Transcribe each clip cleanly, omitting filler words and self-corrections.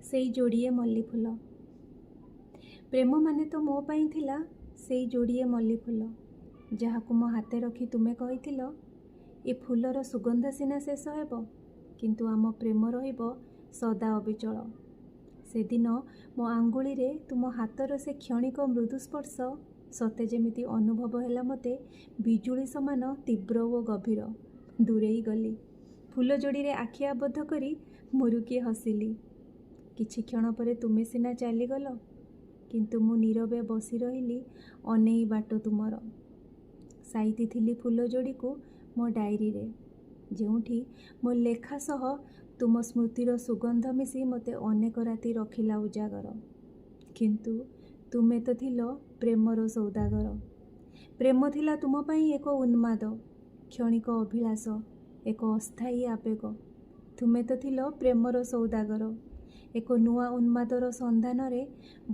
ସେଇ ଯୋଡ଼ିଏ ମଲ୍ଲି ଫୁଲ। ପ୍ରେମ ମାନେ ତ ମୋ ପାଇଁ ଥିଲା ସେଇ ଯୋଡ଼ିଏ ମଲ୍ଲି ଫୁଲ, ଯାହାକୁ ମୋ ହାତେ ରଖି ତୁମେ କହିଥିଲ, ଏ ଫୁଲର ସୁଗନ୍ଧ ସିନା ଶେଷ ହେବ, କିନ୍ତୁ ଆମ ପ୍ରେମ ରହିବ ସଦା ଅବିଚଳ। ସେଦିନ ମୋ ଆଙ୍ଗୁଳିରେ ତୁମ ହାତର ସେ କ୍ଷଣିକ ମୃଦୁ ସ୍ପର୍ଶ ସତେ ଯେମିତି ଅନୁଭବ ହେଲା ମୋତେ ବିଜୁଳି ସମାନ ତୀବ୍ର ଓ ଗଭୀର। ଦୂରେଇ ଗଲି, ଫୁଲ ଯୋଡ଼ିରେ ଆଖି ଆବଦ୍ଧ କରି ମୁରୁକି ହସିଲି। କିଛି କ୍ଷଣ ପରେ ତୁମେ ସିନା ଚାଲିଗଲ, କିନ୍ତୁ ମୁଁ ନୀରବେ ବସି ରହିଲି ଅନେଇ ବାଟ ତୁମର। ସାଇତିଥିଲି ଫୁଲ ଯୋଡ଼ିକୁ ମୋ ଡାଏରୀରେ, ଯେଉଁଠି ମୋ ଲେଖା ସହ ତୁମ ସ୍ମୃତିର ସୁଗନ୍ଧ ମିଶି ମୋତେ ଅନେକ ରାତି ରଖିଲା ଉଜାଗର। କିନ୍ତୁ ତୁମେ ତ ଥିଲ ପ୍ରେମର ସୌଦାଗର। ପ୍ରେମ ଥିଲା ତୁମ ପାଇଁ ଏକ ଉନ୍ମାଦ, କ୍ଷଣିକ ଅଭିଳାଷ, ଏକ ଅସ୍ଥାୟୀ ଆବେଗ। ତୁମେ ତ ଥିଲ ପ୍ରେମର ସୌଦାଗର, ଏକ ନୂଆ ଉନ୍ମାଦର ସନ୍ଧାନରେ।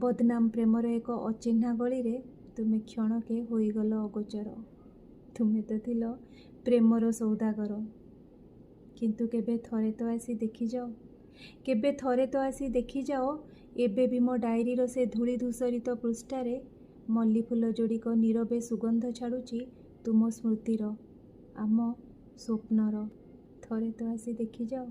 ବଦନାମ ପ୍ରେମର ଏକ ଅଚିହ୍ନା ଗଳିରେ ତୁମେ କ୍ଷଣକେ ହୋଇଗଲ ଅଗୋଚର। ତୁମେ ତ ଥିଲ ପ୍ରେମର ସୌଦାଗର, କିନ୍ତୁ କେବେ ଥରେ ତ ଆସି ଦେଖିଯାଅ, କେବେ ଥରେ ତ ଆସି ଦେଖିଯାଅ, ଏବେ ବି ମୋ ଡାଏରୀର ସେ ଧୂଳି ଧୂସରିତ ପୃଷ୍ଠାରେ ମଲ୍ଲି ଫୁଲ ଯୋଡ଼ିକ ନୀରବେ ସୁଗନ୍ଧ ଛାଡ଼ୁଛି ତୁମ ସ୍ମୃତିର, ଆମ ସ୍ୱପ୍ନର। ଥରେ ତ ଆସି ଦେଖିଯାଅ।